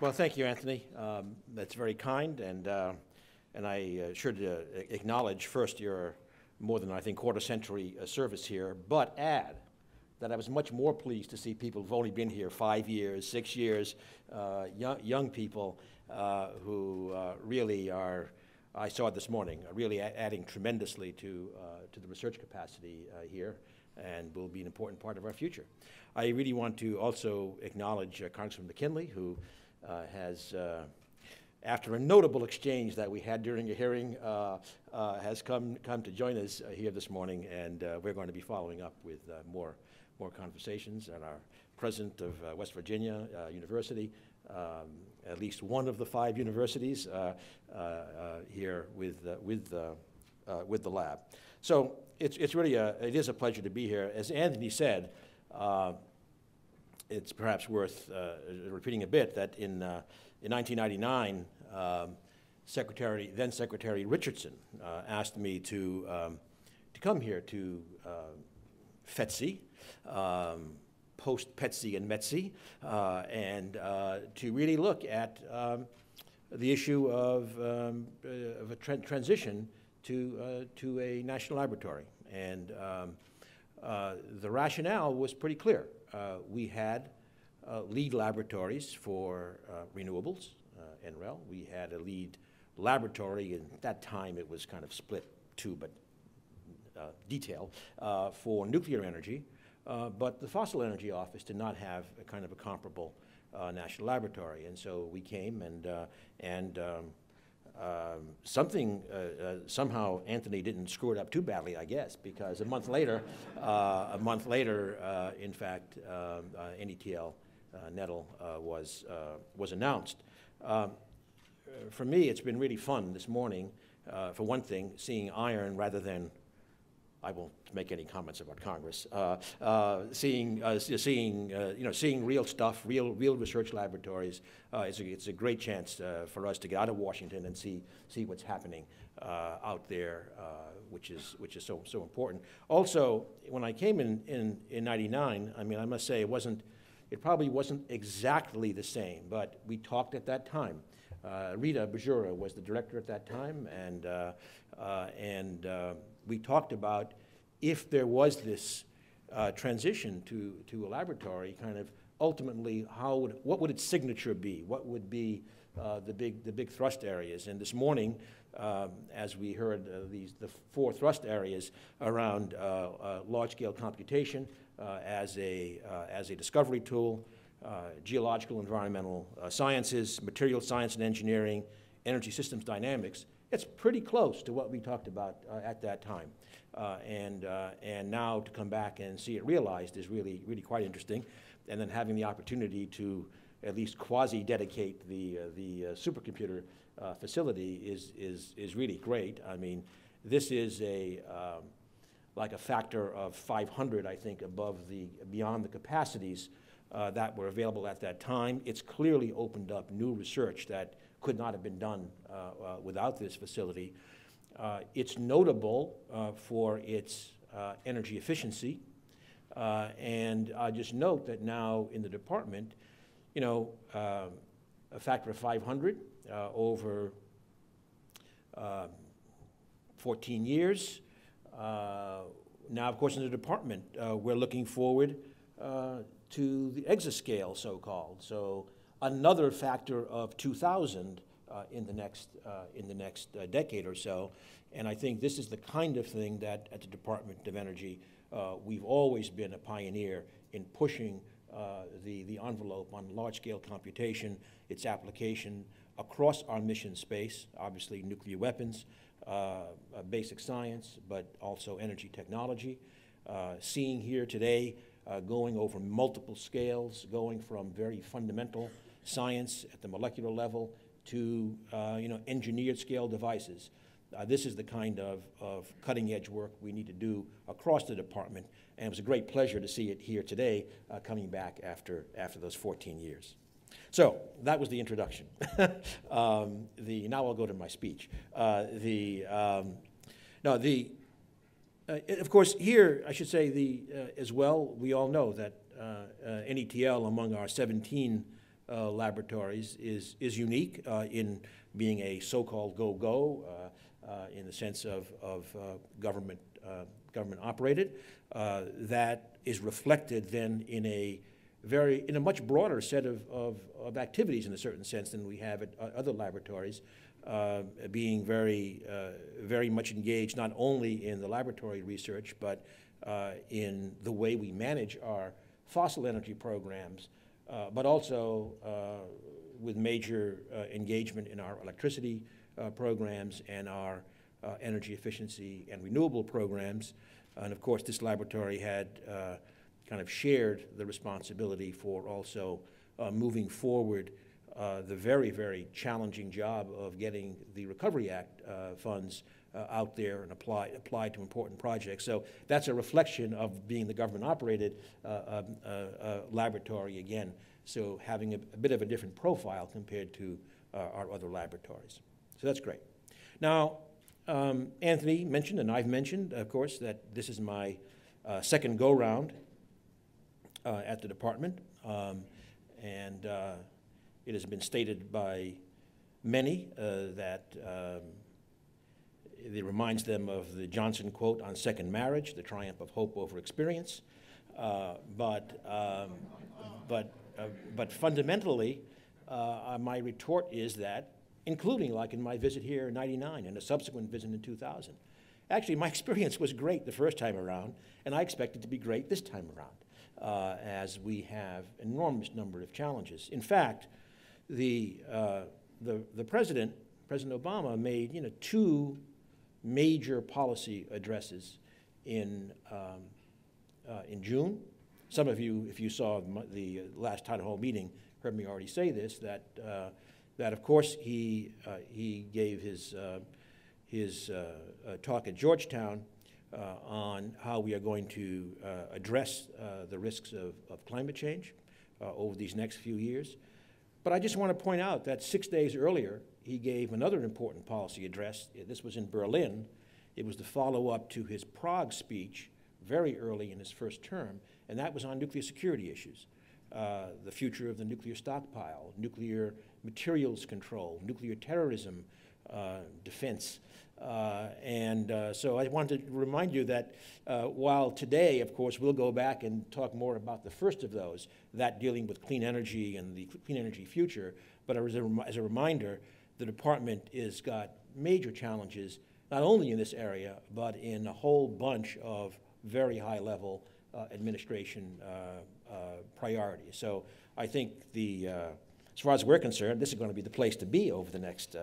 Well, thank you, Anthony. That's very kind, and I should acknowledge first your more than, I think, quarter-century service here, but add that I was much more pleased to see people who've only been here 5 years, 6 years, young people who really are, I saw it this morning, really adding tremendously to the research capacity here, and will be an important part of our future. I really want to also acknowledge Congressman McKinley, who has, after a notable exchange that we had during a hearing, has come to join us here this morning, and we're going to be following up with more conversations. And our president of West Virginia University, at least one of the 5 universities here with the lab. So it's really it is a pleasure to be here. As Anthony said, it's perhaps worth repeating a bit that in 1999, then Secretary Richardson asked me to come here to FETC, post-PETC and METC, and to really look at the issue of a transition to a national laboratory. And the rationale was pretty clear. We had lead laboratories for renewables, NREL. We had a lead laboratory, and at that time it was kind of split too, but detail, for nuclear energy. But the Fossil Energy Office did not have a kind of a comparable national laboratory. And so we came, and somehow Anthony didn't screw it up too badly, I guess, because a month later, in fact, NETL, NETL was announced. For me, it's been really fun this morning, for one thing, seeing iron rather than, I won't make any comments about Congress. Seeing real stuff, real research laboratories. It's a great chance for us to get out of Washington and see what's happening out there, which is so important. Also, when I came in '99, I mean, I must say it probably wasn't exactly the same, but we talked at that time. Rita Bajura was the director at that time, and we talked about if there was this transition to a laboratory, kind of ultimately what would its signature be? What would be the big thrust areas? And this morning, as we heard the 4 thrust areas around large-scale computation as a discovery tool, geological environmental sciences, material science and engineering, energy systems dynamics. It's pretty close to what we talked about at that time. And now to come back and see it realized is really quite interesting. And then having the opportunity to at least quasi-dedicate the supercomputer facility is really great. I mean, this is like a factor of 500, I think, beyond the capacities that were available at that time. It's clearly opened up new research that could not have been done without this facility. It's notable for its energy efficiency. And I just note that now in the department, a factor of 500 over 14 years. Now, of course, in the department, we're looking forward to the exascale, so-called. So another factor of 2,000 in the next decade or so. And I think this is the kind of thing that at the Department of Energy, we've always been a pioneer in pushing the envelope on large-scale computation, its application across our mission space, obviously nuclear weapons, basic science, but also energy technology. Seeing here today, going over multiple scales, going from very fundamental science at the molecular level to engineered scale devices. This is the kind of cutting-edge work we need to do across the department, and it was a great pleasure to see it here today, coming back after those 14 years. So that was the introduction. Now I'll go to my speech. Of course, here I should say as well, we all know that NETL, among our 17 laboratories is unique in being a so-called go-go in the sense of government operated. That is reflected then in a much broader set of activities in a certain sense than we have at other laboratories, being very much engaged not only in the laboratory research, but in the way we manage our fossil energy programs, but also with major engagement in our electricity programs and our energy efficiency and renewable programs. And of course, this laboratory had kind of shared the responsibility for also moving forward the very challenging job of getting the Recovery Act funds out there and applied to important projects. So that's a reflection of being the government-operated laboratory again. So having a bit of a different profile compared to our other laboratories. So that's great. Now, Anthony mentioned, and I've mentioned, of course, that this is my second go-round at the department. And it has been stated by many that it reminds them of the Johnson quote on second marriage, the triumph of hope over experience. But fundamentally, my retort is that, including like in my visit here in '99 and a subsequent visit in 2000, actually my experience was great the first time around, and I expect it to be great this time around, as we have an enormous number of challenges. In fact, the President Obama, made two major policy addresses in June. Some of you, if you saw the last town hall meeting, heard me already say this, that of course he gave his talk at Georgetown on how we are going to address the risks of climate change over these next few years. But I just want to point out that 6 days earlier, he gave another important policy address. This was in Berlin. It was the follow-up to his Prague speech very early in his first term, and that was on nuclear security issues. The future of the nuclear stockpile, nuclear materials control, nuclear terrorism defense. So I wanted to remind you that while today, of course, we'll go back and talk more about the first of those, that dealing with clean energy and the clean energy future, but as a reminder, the department has got major challenges, not only in this area, but in a whole bunch of very high-level administration priorities. So I think as far as we're concerned, this is going to be the place to be over the next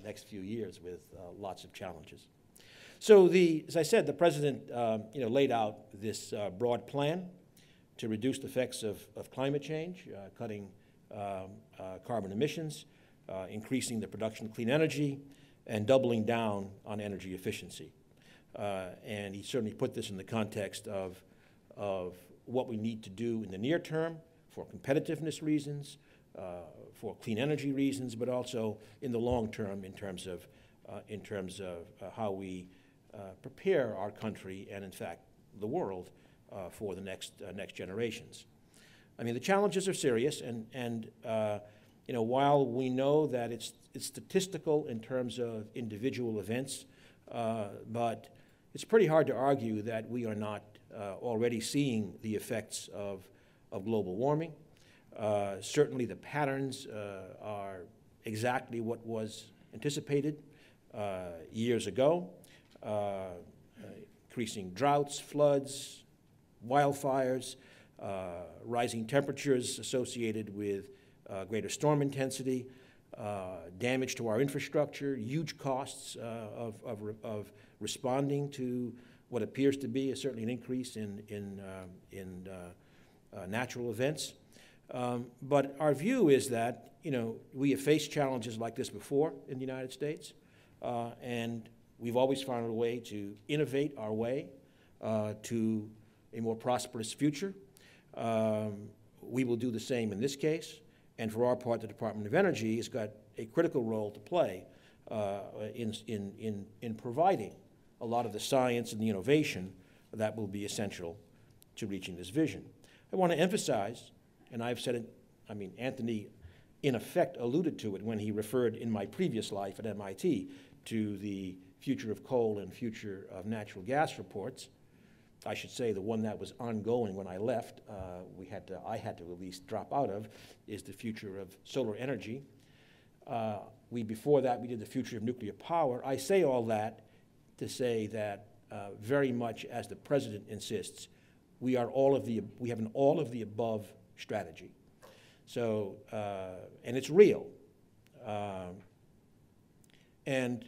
next few years with lots of challenges. So as I said, the President laid out this broad plan to reduce the effects of climate change, cutting carbon emissions, increasing the production of clean energy, and doubling down on energy efficiency. And he certainly put this in the context of what we need to do in the near term for competitiveness reasons, for clean energy reasons, but also in the long term in terms of how we prepare our country and, in fact, the world for the next generations. I mean, the challenges are serious, and while we know that it's statistical in terms of individual events, but it's pretty hard to argue that we are not already seeing the effects of global warming. Certainly the patterns are exactly what was anticipated years ago. Increasing droughts, floods, wildfires, rising temperatures associated with greater storm intensity, damage to our infrastructure, huge costs of responding to what appears to be certainly an increase in natural events. But our view is that, we have faced challenges like this before in the United States, and we've always found a way to innovate our way to a more prosperous future. We will do the same in this case, and for our part, the Department of Energy has got a critical role to play in providing a lot of the science and the innovation that will be essential to reaching this vision. I want to emphasize, and I've said it I mean, Anthony, in effect, alluded to it when he referred in my previous life at MIT to the future of coal and future of natural gas reports. I should say the one that was ongoing when I left, I had to at least drop out of, is the future of solar energy. Before that, we did the future of nuclear power. I say all that to say that very much as the president insists, we have an all of the above strategy. So, and it's real. And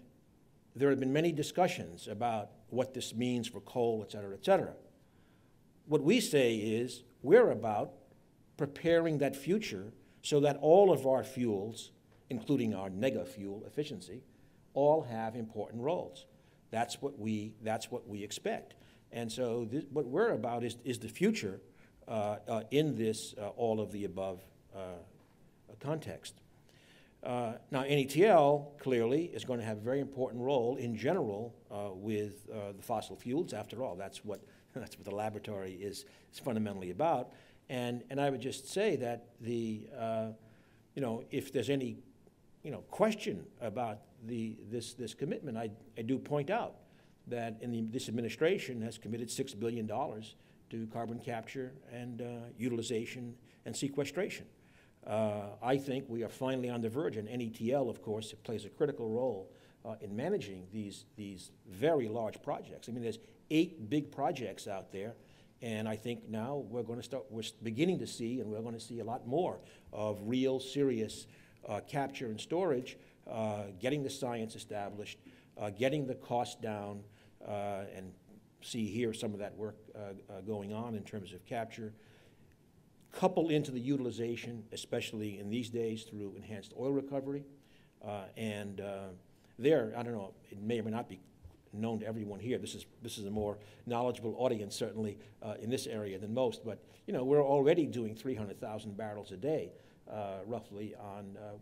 there have been many discussions about what this means for coal, et cetera, et cetera. What we say is we're about preparing that future so that all of our fuels, including our nega fuel efficiency, all have important roles. That's what we expect. And so what we're about is the future in this all of the above context. Now, NETL clearly is going to have a very important role in general with the fossil fuels. After all, that's what the laboratory is fundamentally about. And I would just say that if there's any question about this commitment, I do point out that this administration has committed $6 billion to carbon capture and utilization and sequestration. I think we are finally on the verge, and NETL, of course, plays a critical role in managing these very large projects. I mean, there's 8 big projects out there, and I think now we're beginning to see, and we're going to see a lot more of real, serious capture and storage, getting the science established, getting the cost down, and see here some of that work going on in terms of capture, couple into the utilization, especially in these days through enhanced oil recovery. There, I don't know, it may or may not be known to everyone here. This is a more knowledgeable audience, certainly, in this area than most, but we're already doing 300,000 barrels a day, roughly,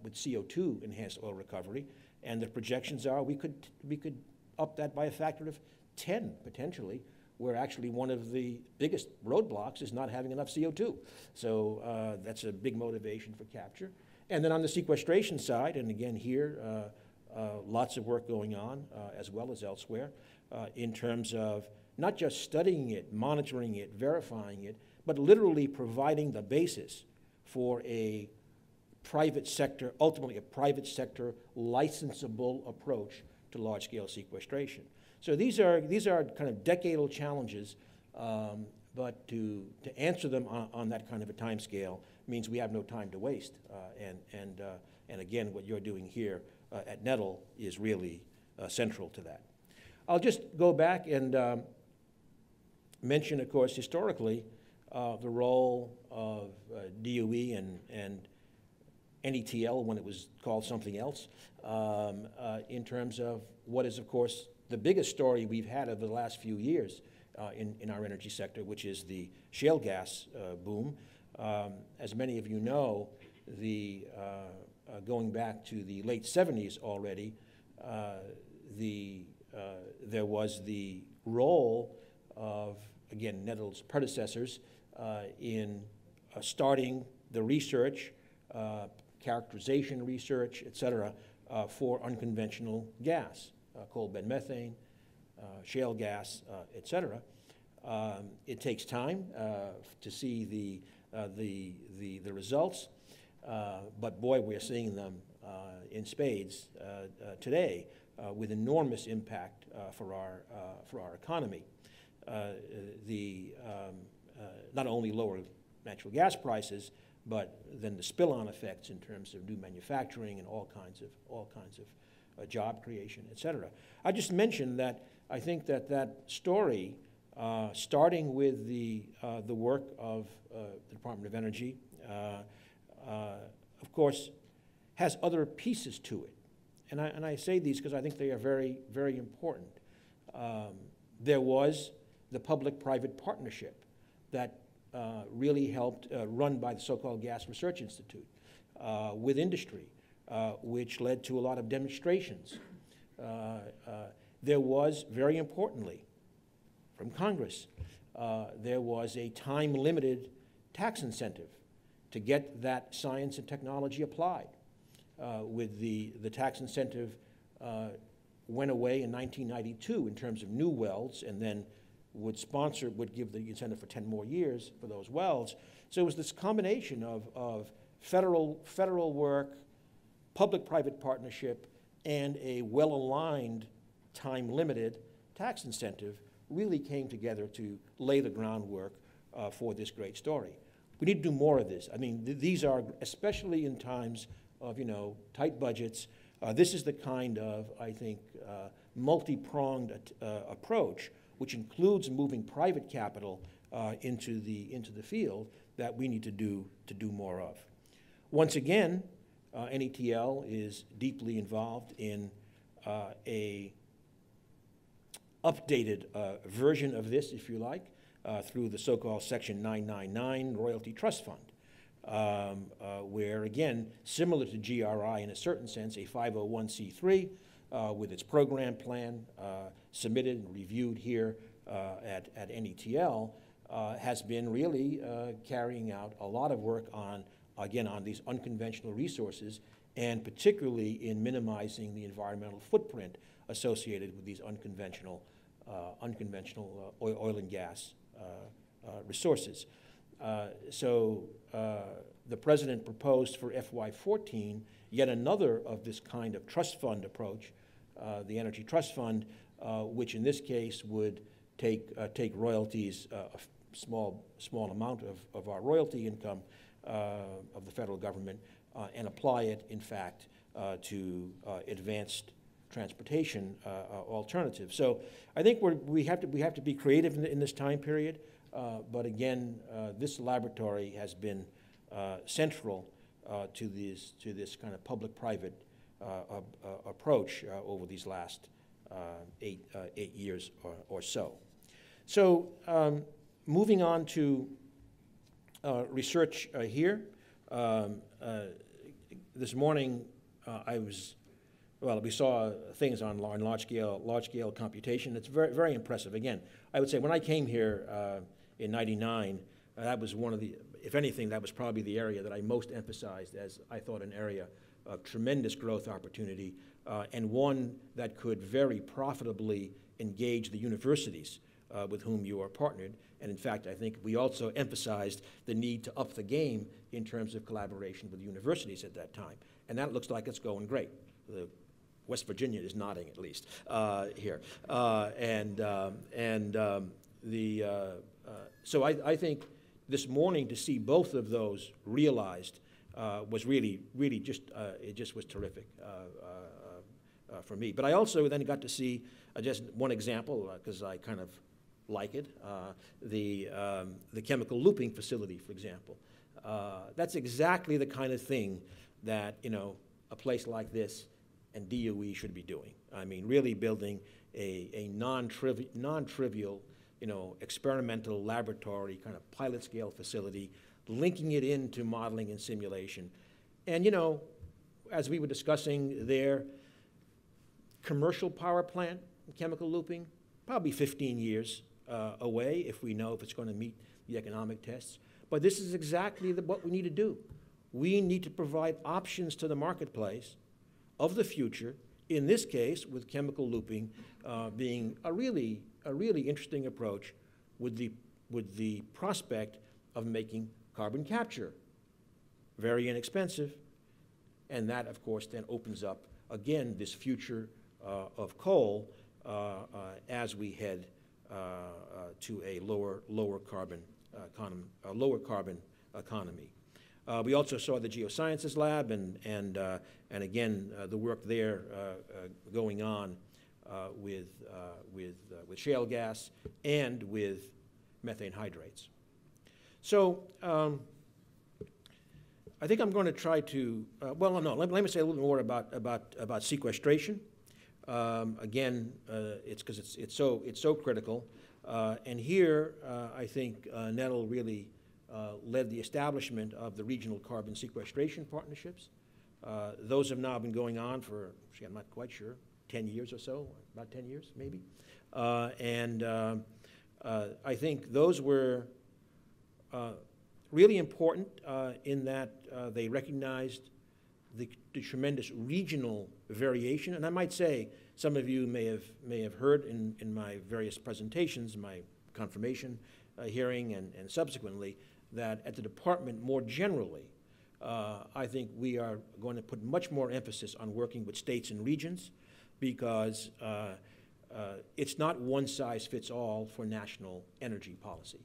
with CO2 enhanced oil recovery, and the projections are we could up that by a factor of 10, potentially, where actually one of the biggest roadblocks is not having enough CO2. So that's a big motivation for capture. And then on the sequestration side, and again here, lots of work going on, as well as elsewhere, in terms of not just studying it, monitoring it, verifying it, but literally providing the basis for a private sector, ultimately a private sector licensable approach to large-scale sequestration. So these are kind of decadal challenges, but to answer them on that kind of a time scale means we have no time to waste. And again, what you're doing here at NETL is really central to that. I'll just go back and mention, of course, historically, the role of DOE and NETL when it was called something else, in terms of what is, of course, the biggest story we've had over the last few years in our energy sector, which is the shale gas boom. As many of you know, going back to the late 70s already, there was the role of, again, NETL's predecessors in starting the research, characterization research, et cetera, for unconventional gas. Coal bed methane, shale gas, et cetera. It takes time to see the results, but boy, we're seeing them in spades today with enormous impact for our economy. Not only lower natural gas prices, but then the spill-on effects in terms of new manufacturing and all kinds of job creation, et cetera. I just mentioned that I think that story, starting with the work of the Department of Energy, of course, has other pieces to it. And I say these because I think they are very, very important. There was the public-private partnership that really helped, run by the so-called Gas Research Institute, with industry, which led to a lot of demonstrations. There was, very importantly, from Congress, there was a time-limited tax incentive to get that science and technology applied. With the tax incentive went away in 1992 in terms of new wells, and then would give the incentive for 10 more years for those wells. So it was this combination of federal work, public-private partnership, and a well-aligned, time-limited tax incentive really came together to lay the groundwork for this great story. We need to do more of this. I mean, these are, especially in times of, tight budgets, this is the kind of, I think, multi-pronged approach, which includes moving private capital into the field, that we need to do more of. Once again, NETL is deeply involved in a updated version of this, if you like, through the so-called Section 999 Royalty Trust Fund, where, again, similar to GRI in a certain sense, a 501c3 with its program plan submitted and reviewed here at NETL, has been really carrying out a lot of work on these unconventional resources, and particularly in minimizing the environmental footprint associated with these unconventional oil and gas resources. So the President proposed for FY14 yet another of this kind of trust fund approach, the Energy Trust Fund, which in this case would take royalties, a small amount of our royalty income of the federal government, and apply it, in fact, to advanced transportation alternatives. So I think we have to be creative in this time period. But again, this laboratory has been central to this kind of public-private approach over these last 8 years or so. So moving on to research here. This morning, we saw things on large-scale computation. It's very, very impressive. Again, I would say when I came here in '99, that was one of the, if anything, that was probably the area that I most emphasized as I thought an area of tremendous growth opportunity, and one that could very profitably engage the universities with whom you are partnered. And in fact, I think we also emphasized the need to up the game in terms of collaboration with universities at that time. And that looks like it's going great. West Virginia is nodding, at least, here. So I think this morning to see both of those realized was really just, it just was terrific for me. But I also then got to see just one example, because I kind of like it, the chemical looping facility, for example. That's exactly the kind of thing that, a place like this and DOE should be doing. I mean, really building a non-trivial, experimental laboratory, kind of pilot scale facility, linking it into modeling and simulation. And, as we were discussing there, commercial power plant, chemical looping, probably 15 years away if we know if it's going to meet the economic tests. But this is exactly what we need to do. We need to provide options to the marketplace of the future, in this case with chemical looping being a really interesting approach with the prospect of making carbon capture very inexpensive. And that, of course, then opens up, again, this future of coal as we head to a lower carbon economy. We also saw the Geosciences Lab and again the work there going on with shale gas and with methane hydrates. So I think I'm going to try to let me say a little more about sequestration. Again, it's because it's so critical, and here I think NETL really led the establishment of the regional carbon sequestration partnerships. Those have now been going on for, I'm not quite sure, 10 years or so, about 10 years maybe. I think those were Really important in that they recognized the tremendous regional variation. And I might say, some of you may have heard in my various presentations, my confirmation hearing and subsequently, that at the department more generally, I think we are going to put much more emphasis on working with states and regions, because it's not one size fits all for national energy policy.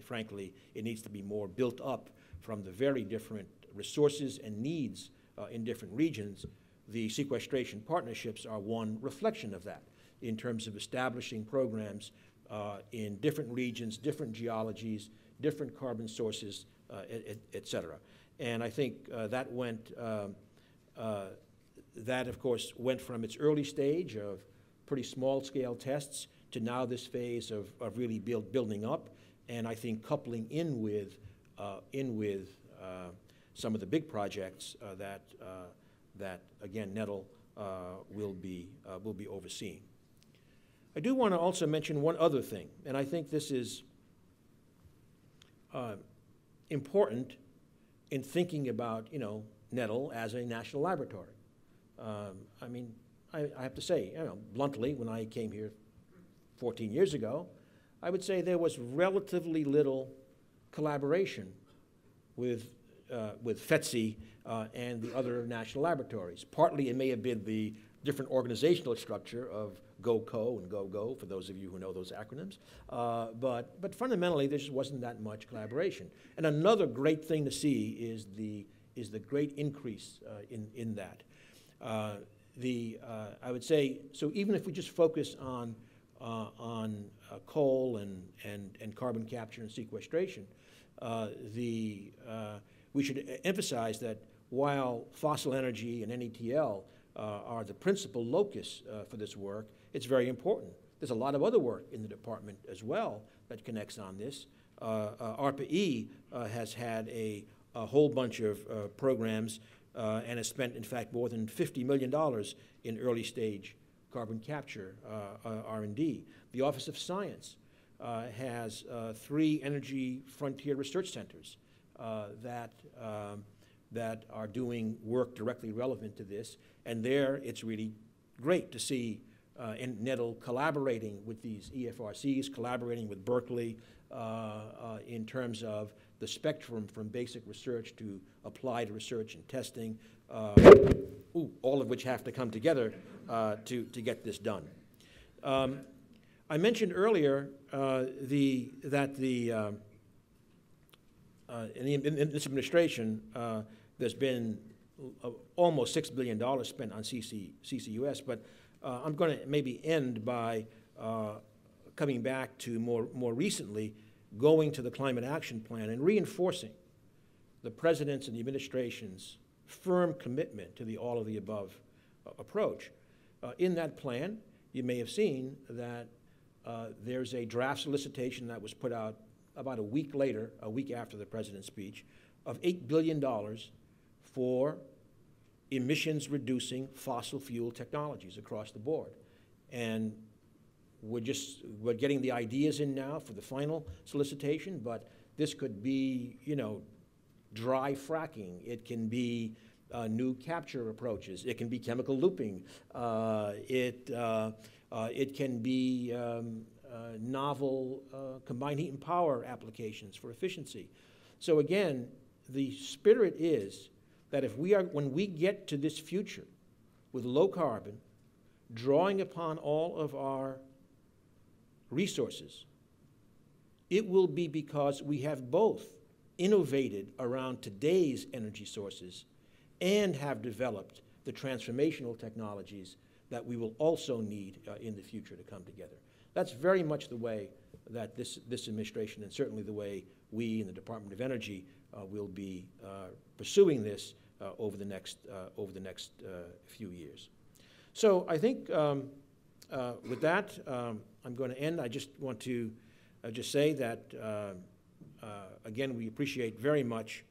Frankly, it needs to be more built up from the very different resources and needs in different regions. The sequestration partnerships are one reflection of that in terms of establishing programs in different regions, different geologies, different carbon sources, et cetera. And I think that of course, went from its early stage of pretty small-scale tests to now this phase of really building up, and I think coupling in with some of the big projects that again NETL will be overseeing. I do want to also mention one other thing, and I think this is important in thinking about, NETL as a national laboratory. I mean, I have to say, bluntly, when I came here 14 years ago, I would say there was relatively little collaboration with FETC and the other national laboratories. Partly it may have been the different organizational structure of GOCO and GOGO, for those of you who know those acronyms. But fundamentally, there just wasn't that much collaboration. And another great thing to see is the great increase in that. I would say, so even if we just focus on coal and carbon capture and sequestration, we should emphasize that while fossil energy and NETL are the principal locus for this work, it's very important. There's a lot of other work in the department as well that connects on this. ARPA-E has had a whole bunch of programs and has spent, in fact, more than $50 million in early stage carbon capture R&D. The Office of Science has 3 energy frontier research centers that are doing work directly relevant to this. And there, it's really great to see NETL collaborating with these EFRCs, collaborating with Berkeley in terms of the spectrum from basic research to applied research and testing, all of which have to come together to get this done. I mentioned earlier that in this administration, there's been almost $6 billion spent on CCUS, but I'm going to maybe end by coming back to more recently, going to the Climate Action Plan and reinforcing the President's and the administration's firm commitment to the all-of-the-above approach. In that plan, you may have seen that there's a draft solicitation that was put out about a week later, a week after the President's speech, of $8 billion for emissions-reducing fossil fuel technologies across the board. And we're getting the ideas in now for the final solicitation, but this could be, dry fracking. It can be new capture approaches. It can be chemical looping. It can be novel combined heat and power applications for efficiency. So again, the spirit is that when we get to this future with low carbon, drawing upon all of our resources, it will be because we have both innovated around today's energy sources and have developed the transformational technologies that we will also need in the future to come together. That's very much the way that this administration, and certainly the way we in the Department of Energy will be pursuing this over the next few years. So I think with that, I'm going to end. I just want to just say that, again, we appreciate very much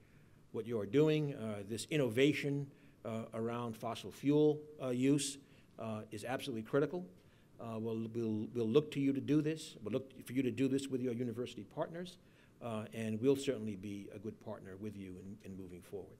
what you are doing. This innovation around fossil fuel use is absolutely critical. We'll look to you to do this. We'll look for you to do this with your university partners. and we'll certainly be a good partner with you in moving forward.